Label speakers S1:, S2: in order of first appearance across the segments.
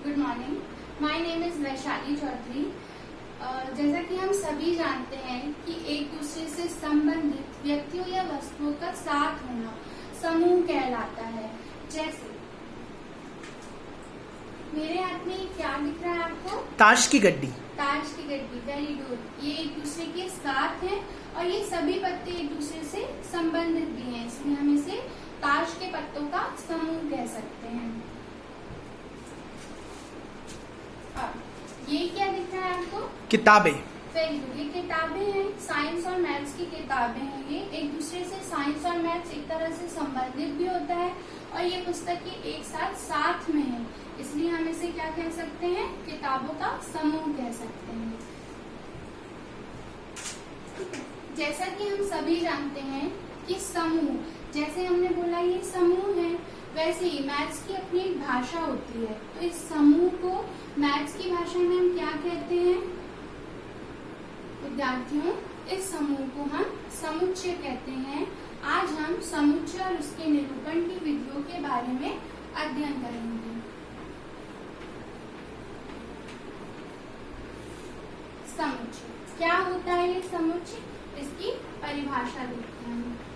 S1: Good morning. My name is Vaishali Chaudhary. जैसा कि हम सभी जानते हैं कि एक दूसरे से संबंधित व्यक्तियों या वस्तुओं का साथ होना समूह कहलाता है। जैसे मेरे हाथ में क्या दिख रहा है आपको?
S2: ताश की गड्डी।
S1: ताश की गड्डी, वेरी गुड। ये एक दूसरे के साथ है और ये सभी पत्ते एक दूसरे से संबंधित भी हैं, इसलिए हम इसे ताश के पत्तों का समूह कह सकते हैं। ये क्या दिख रहा है आपको?
S2: किताबें।
S1: Very good. ये किताबें हैं, साइंस और मैथ्स की किताबें हैं। ये एक दूसरे से साइंस और मैथ्स एक तरह से संबंधित भी होता है और ये पुस्तकें एक साथ में है, इसलिए हम इसे क्या कह सकते हैं? किताबों का समूह कह सकते हैं। जैसा कि हम सभी जानते हैं कि समूह, जैसे हमने बोला ये समूह है, वैसे ही मैथ्स की अपनी एक भाषा होती है। तो इस समूह को मैथ्स की भाषा में हम क्या कहते हैं विद्यार्थियों? इस समूह को हम समुच्चय कहते हैं। आज हम समुच्चय और उसके निरूपण की विधियों के बारे में अध्ययन करेंगे। समुच्चय क्या होता है? ये समुच्चय, इसकी परिभाषा देखते हैं।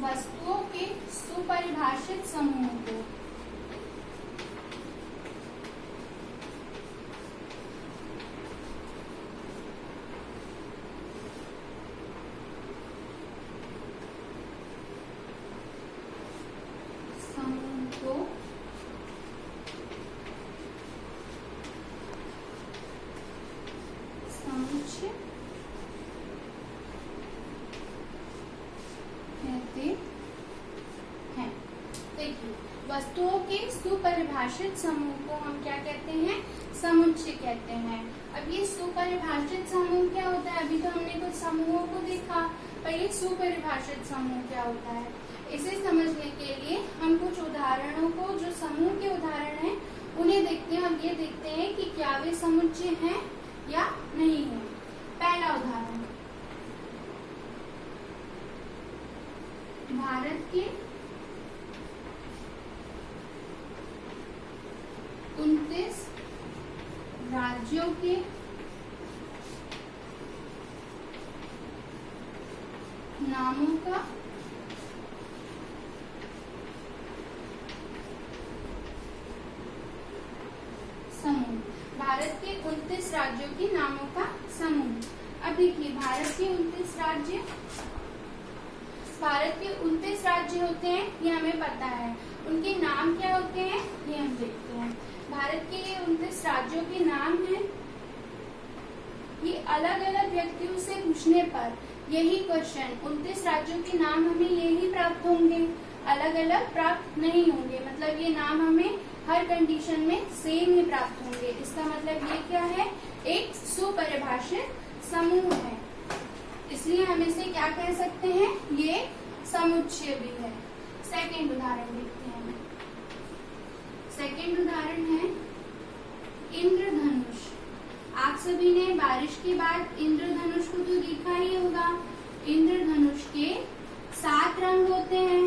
S1: वस्तुओं के सुपरिभाषित समूह को समुच्चय कहते हैं। देखिए, वस्तुओं के सुपरिभाषित समूह को हम क्या कहते हैं? समुच्चय कहते हैं। अब ये सुपरिभाषित समूह क्या होता है? अभी तो हमने कुछ समूहों को देखा, पर ये सुपरिभाषित समूह क्या होता है? इसे समझने के लिए हम कुछ उदाहरणों को, जो समूह के उदाहरण हैं, उन्हें देखते हैं और ये देखते हैं कि क्या वे समुच्चय हैं या नहीं है। पहला उदाहरण, भारत के 29 राज्यों के नामों का समूह। भारत के 29 राज्यों के नामों का समूह। अब देखिए, भारत के 29 राज्य होते हैं, ये हमें पता है। उनके नाम क्या होते हैं ये हम देखते हैं। भारत के 29 राज्यों के नाम हैं। ये अलग अलग व्यक्तियों से पूछने पर यही क्वेश्चन, 29 राज्यों के नाम हमें यही प्राप्त होंगे, अलग अलग प्राप्त नहीं होंगे। मतलब ये नाम हमें हर कंडीशन में सेम ही प्राप्त होंगे। इसका मतलब ये क्या है? एक सुपरिभाषित समूह है, इसलिए हम इसे क्या कह सकते हैं? ये समुच्चय भी है। सेकंड उदाहरण देखते हैं। सेकंड उदाहरण है इंद्रधनुष। आप सभी ने बारिश के बाद इंद्रधनुष को तो देखा ही होगा। इंद्रधनुष के 7 रंग होते हैं,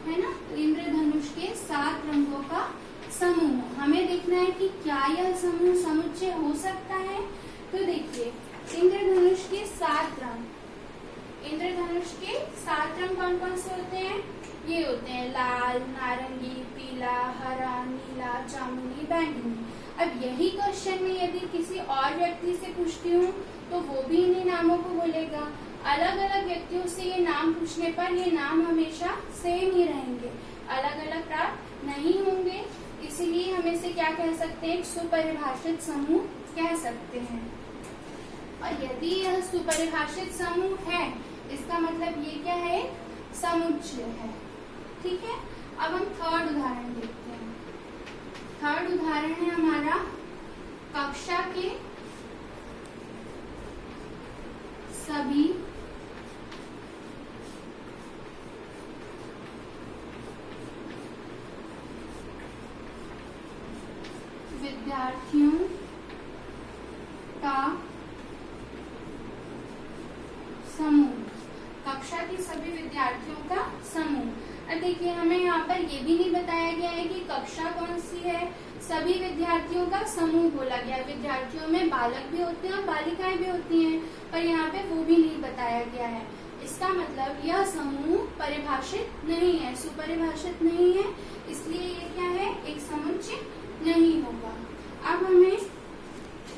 S1: है ना? तो इंद्रधनुष के 7 रंगों का समूह हमें देखना है कि क्या यह समूह समुच्चय हो सकता है। तो देखिए, इंद्रधनुष के 7 रंग, इंद्रधनुष के 7 रंग कौन कौन से होते हैं? ये होते हैं लाल, नारंगी, पीला, हरा, नीला, जामुनी, बैंगनी। अब यही क्वेश्चन में यदि किसी और व्यक्ति से पूछती हूँ तो वो भी इन्हीं नामों को बोलेगा। अलग अलग व्यक्तियों से ये नाम पूछने पर ये नाम हमेशा सेम ही रहेंगे, अलग अलग प्राप्त नहीं होंगे। इसीलिए हम इसे क्या कह सकते हैं? एक सुपरिभाषित समूह कह सकते हैं। और यदि यह सुपरिभाषित समूह है, इसका मतलब ये क्या है? समुच्चय है। ठीक है। अब हम थर्ड उदाहरण देखते हैं। थर्ड उदाहरण है हमारा कक्षा के सभी विद्यार्थियों का समूह, कक्षा के सभी विद्यार्थियों का समूह। अब देखिए हमें यहाँ पर ये भी नहीं बताया गया है कि कक्षा कौन सी है, सभी विद्यार्थियों का समूह बोला गया। विद्यार्थियों में बालक भी होते हैं और बालिकाएं भी होती हैं, पर यहाँ पे वो भी नहीं बताया गया है। इसका मतलब यह समूह परिभाषित नहीं है, सुपरिभाषित नहीं है, इसलिए ये क्या है, एक समुच्चय नहीं होगा। अब हमें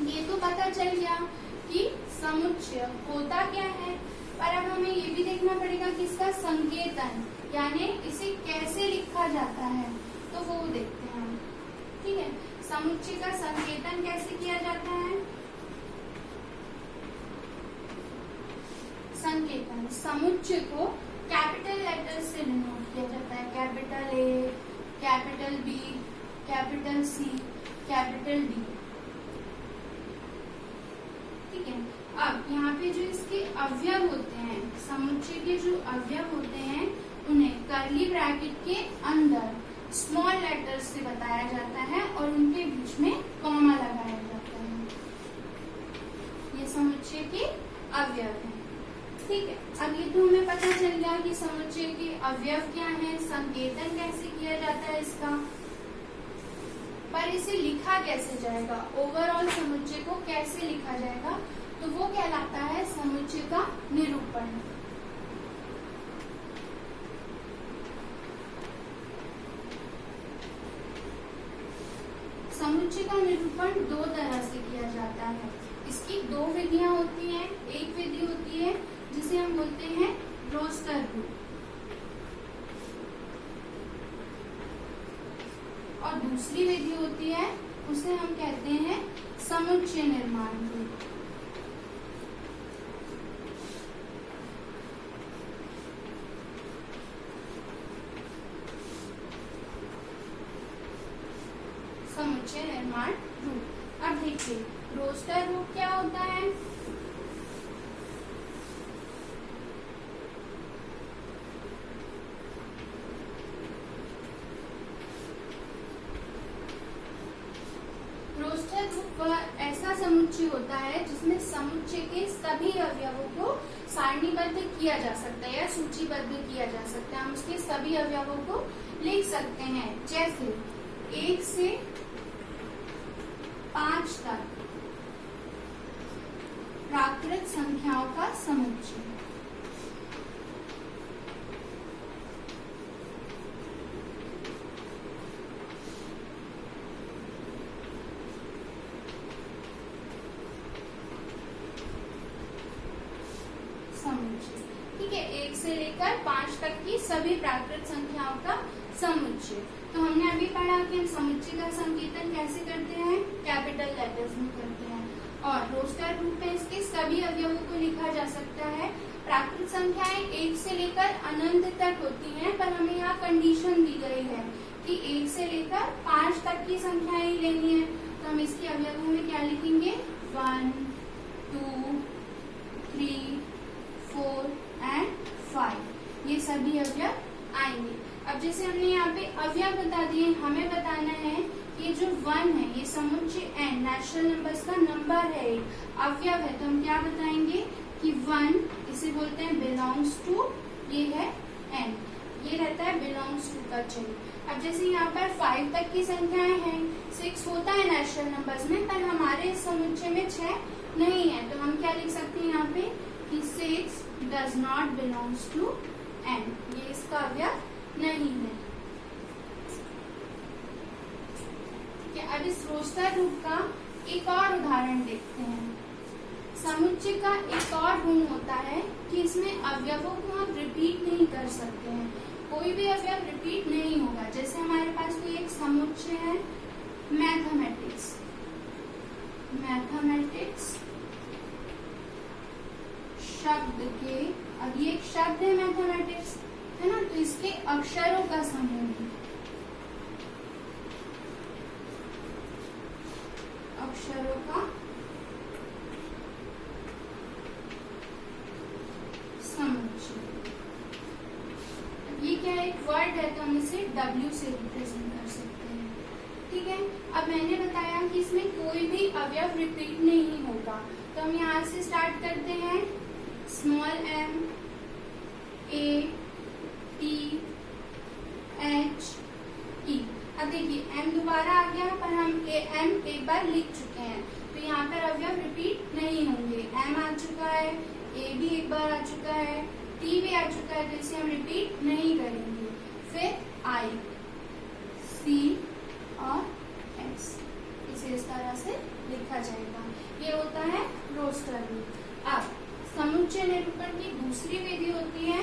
S1: ये तो पता चल गया कि समुच्चय होता क्या है, पर अब हमें ये भी देखना पड़ेगा कि इसका संकेतन यानी इसे कैसे लिखा जाता है, तो वो देखते हैं हम। ठीक है, समुच्चय का संकेतन कैसे किया जाता है। संकेतन, समुच्चय को कैपिटल लेटर से डिनोट किया जाता है, capital A, capital B, capital C, capital D. ठीक है, अब यहाँ पे जो इसके अवयव होते हैं, समुच्चय के जो अवयव होते हैं, उन्हें कर्ली ब्रैकेट के अंदर स्मॉल लेटर्स से बताया जाता है और उनके बीच में कॉमा लगाया जाता है। ये समुच्चय के अवयव हैं। ठीक है, अब ये तो हमें पता चल गया कि समुच्चय के अवयव क्या है, संकेतन कैसे किया जाता है इसका, पर इसे लिखा कैसे जाएगा, ओवरऑल समुच्चय को कैसे लिखा जाएगा, तो वो कहलाता है समुच्चय का निरूपण। समुच्चय का निरूपण दो तरह से किया जाता है। इसकी दो विधियां होती हैं। एक विधि होती है जिसे हम बोलते हैं रोस्टर रूल, और दूसरी विधि होती है उसे हम कहते हैं समुच्चय निर्माण रूल। समुच्चय निर्माण रूप। अब देखिए रोस्टर रूप क्या होता है। रोस्टर रूप वह ऐसा समुच्चय होता है जिसमें समुच्चय के सभी अवयवों को सारणीबद्ध किया जा सकता है या सूचीबद्ध किया जा सकता है। हम उसके सभी अवयवों को लिख सकते हैं, जैसे 1 से 5 तक प्राकृत संख्याओं का समुच्चय। ठीक है, 1 से लेकर 5 तक की सभी प्राकृत संख्याओं का समुच्चय। तो हमने अभी पढ़ा कि हम समुच्चय का संकेतन कैसे करते हैं, कैपिटल लेटर्स में करते हैं, और रोस्टर रूप में इसके सभी अवयवों को लिखा जा सकता है। प्राकृत संख्याएं 1 से लेकर अनंत तक होती हैं, पर हमें यहाँ कंडीशन दी गई है कि 1 से लेकर 5 तक की संख्याएं ही लेनी है। तो हम इसके अवयवों में क्या लिखेंगे, 1, 2, 3, 4 एंड 5, ये सभी अवयव आएंगे। अब जैसे हमने यहाँ पे अवयव बता दिए, हमें बताना है कि जो 1 है ये समुच्चय n नेचुरल नंबर्स का नंबर है, अवयव है, तो हम क्या बताएंगे कि 1 इसे बोलते हैं बिलोंग्स टू, ये है n, ये रहता है बिलोंग्स टू का चिन्ह। अब जैसे यहाँ पर 5 तक की संख्याएं हैं, 6 होता है नेचुरल नंबर्स में, पर हमारे इस समुच्चय में 6 नहीं है, तो हम क्या लिख सकते हैं यहाँ पे कि 6 does not belongs to n, ये इसका अवयव नहीं है। अब इस रोस्टर रूप का एक और उदाहरण देखते हैं। समुच्चय का एक और गुण होता है कि इसमें अवयवों को हम रिपीट नहीं कर सकते हैं, कोई भी अवयव रिपीट नहीं होगा। जैसे हमारे पास कोई एक समुच्चय है मैथमेटिक्स, शब्द के, अब ये एक शब्द है मैथमेटिक्स, है ना, तो इसके अक्षरों का समूह है, अक्षरों का समुच्चय। ये क्या है, एक वर्ड है, तो हम इसे W से रिप्रेजेंट कर सकते हैं। ठीक है, अब मैंने बताया कि इसमें कोई भी अवयव रिपीट नहीं होगा, तो हम यहाँ से स्टार्ट करते हैं। Small m, a, t, h, e। अब देखिए m दोबारा आ गया, पर हम m एक बार लिख चुके हैं, तो यहाँ पर अवयव रिपीट नहीं होंगे। m आ चुका है, a भी एक बार आ चुका है, t भी आ चुका है, तो इसे हम रिपीट नहीं करेंगे। फिर I, C और S, इसे इस तरह से लिखा जाएगा। ये होता है रोस्टर रूल। अब समुच्चय निरूपण की दूसरी विधि होती है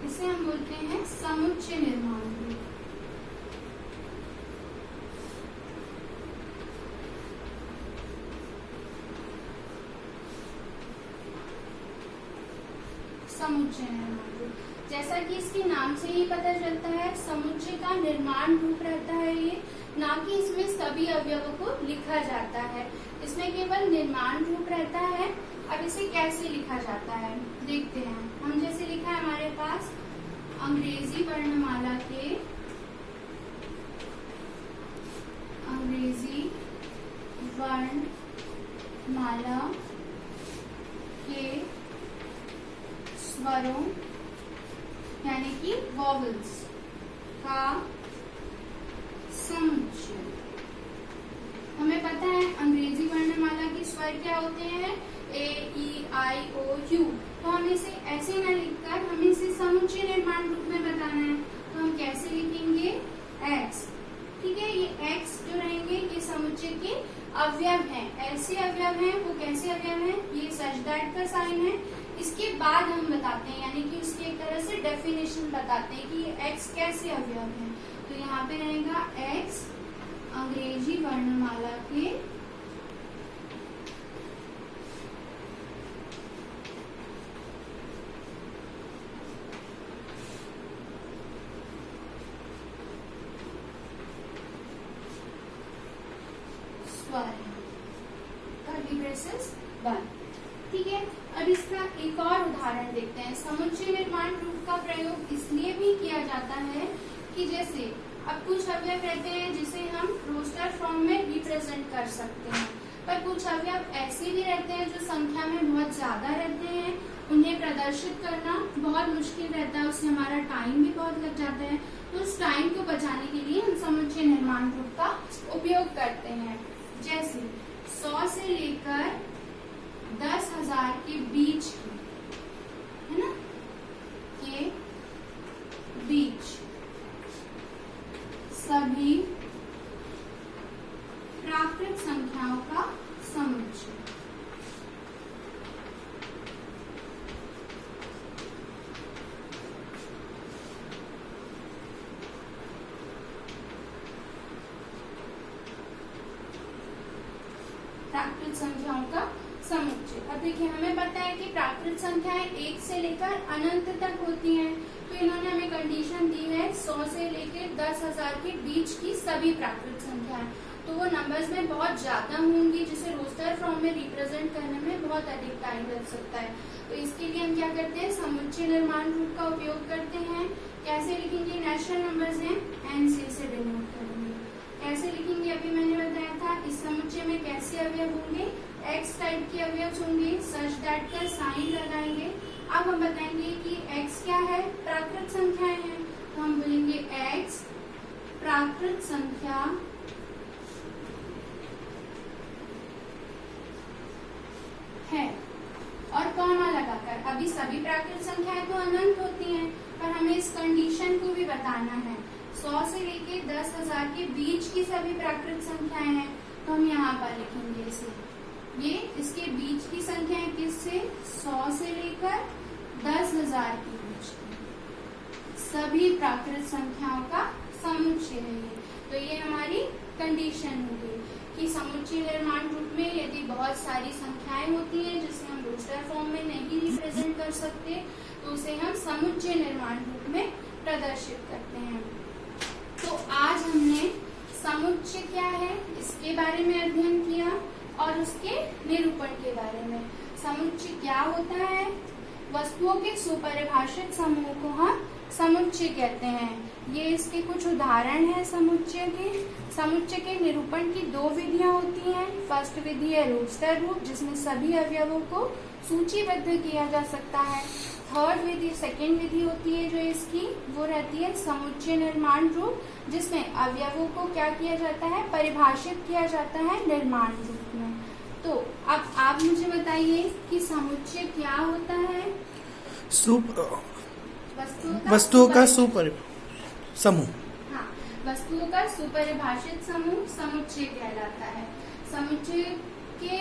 S1: इसे हम बोलते हैं समुच्चय निर्माण रूल। समुच्चय निर्माण रूप, जैसा कि इसके नाम से ही पता चलता है, समुच्चय का निर्माण रूप रहता है ये, ना कि इसमें सभी अवयवों को लिखा जाता है, इसमें केवल निर्माण रूप रहता है। अब इसे कैसे लिखा जाता है देखते हैं। हम जैसे लिखा है हमारे पास अंग्रेजी वर्णमाला के स्वरों यानी कि वॉवल्स का समुच्चय। हमें पता है अंग्रेजी वर्णमाला के स्वर क्या होते हैं, ए, ई, आई, ओ, यू। तो हम इसे ऐसे न लिखकर हमें इसे समुच्चय निर्माण रूप में बताना है, तो हम कैसे लिखेंगे, एक्स। ठीक है, ये एक्स जो रहेंगे ये समुच्चय के अवयव हैं। ऐसे अवयव हैं, वो कैसे अवयव हैं, ये सच दैट का साइन है। इसके बाद हम बताते हैं, यानी कि उसकी एक तरह से डेफिनेशन बताते हैं कि ये एक्स कैसे अवयव हैं। तो यहाँ पे रहेगा एक्स अंग्रेजी वर्णमाला के स्वर है। ठीक है, अब इसका एक और उदाहरण देखते हैं। समुच्चय निर्माण रूप का प्रयोग इसलिए भी किया जाता है कि जैसे अब कुछ अवयव रहते हैं जिसे हम रोस्टर फॉर्म में रिप्रेजेंट कर सकते हैं, पर कुछ अवयव ऐसे भी रहते हैं जो संख्या में बहुत ज्यादा रहते हैं, उन्हें प्रदर्शित करना बहुत मुश्किल रहता है, उससे हमारा टाइम भी बहुत लग जाता है। तो उस टाइम को बचाने के लिए हम समुच्चय निर्माण रूप का उपयोग करते हैं। जैसे 100 से लेकर 10,000 के बीच है ना, के बीच सभी प्राकृत संख्याओं का समुच्चय। प्राकृत संख्याओं का समुच्चय। अब देखिए, हमें पता है कि प्राकृत संख्याएं 1 से लेकर अनंत तक होती हैं, तो इन्होंने हमें कंडीशन दी है 100 से लेकर 10,000 के बीच की सभी प्राकृत संख्याएं। तो वो नंबर्स में बहुत ज्यादा होंगी, जिसे रोस्टर फॉर्म में रिप्रेजेंट करने में बहुत अधिक टाइम लग सकता है। तो इसके लिए हम क्या करते हैं, समुच्चय निर्माण रूप का उपयोग करते हैं। कैसे लिखेंगे, नेचुरल नंबर्स हैं, एन से डिनोट करेंगे। कैसे लिखेंगे, अभी मैंने बताया था। इस समुच्चय में कैसे अवयव होंगे, एक्स टाइप के अवयव होंगे, सच दैट का साइन लगाएंगे। अब हम बताएंगे कि एक्स क्या है, प्राकृत संख्याएं हैं, तो हम बोलेंगे एक्स प्राकृत संख्या है, और कॉमा लगाकर। अभी सभी प्राकृत संख्याएं तो अनंत होती हैं, पर हमें इस कंडीशन को भी बताना है। 100 से लेके 10,000 के बीच की सभी प्राकृत संख्याएं हैं, तो हम यहाँ पर लिखेंगे इसे। ये इसके बीच की संख्या है, किससे, 100 से लेकर 10,000 के बीच की सभी प्राकृत संख्याओं का समुच्चय है ये। तो ये हमारी कंडीशन होगी कि समुच्चय निर्माण रूप में यदि बहुत सारी संख्याएं होती हैं जिसे हम रोस्टर फॉर्म में नहीं रिप्रेजेंट कर सकते, तो उसे हम समुच्चय निर्माण रूप में प्रदर्शित करते हैं। तो आज हमने समुच्चय क्या है इसके बारे में अध्ययन किया और उसके निरूपण के बारे में। समुच्चय क्या होता है, वस्तुओं के सुपरिभाषित समूह को हम समुच्चय कहते हैं। ये इसके कुछ उदाहरण हैं समुच्चय के। समुच्चय के निरूपण की दो विधियां होती हैं। फर्स्ट विधि है रोस्टर रूप, जिसमें सभी अवयवों को सूचीबद्ध किया जा सकता है। थर्ड विधि, सेकेंड विधि होती है जो इसकी, वो रहती है समुच्चय निर्माण रूप, जिसमें अवयवों को क्या किया जाता है, परिभाषित किया जाता है निर्माण रूप में। तो अब आप मुझे बताइए कि समुच्चय क्या होता है।
S2: वस्तुओं का समूह।
S1: हाँ, वस्तुओं का सुपरिभाषित समूह समुच्चय कहलाता है। समुच्चय के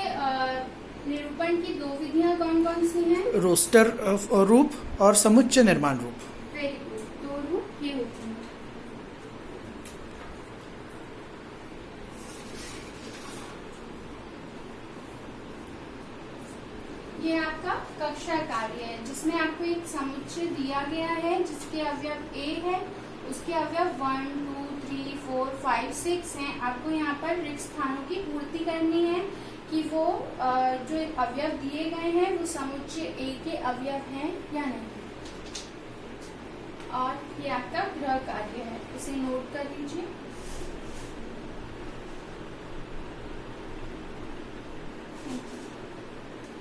S1: निरूपण की दो विधियां कौन कौन सी हैं?
S2: रोस्टर रूप और समुच्चय निर्माण रूप।
S1: वेरी गुड, दो रूप ये होते हैं। ये आपका कक्षा कार्य है, जिसमें आपको एक समुच्चय दिया गया है जिसके अवयव A है, उसके अवयव 1, 2, 3, 4, 5, 6 हैं। आपको यहाँ पर रिक्त स्थानों की पूर्ति करनी है कि वो जो अवयव दिए गए हैं वो समुच्चय A के अवयव हैं या नहीं। और ये आपका गृह कार्य है, इसे नोट कर लीजिए।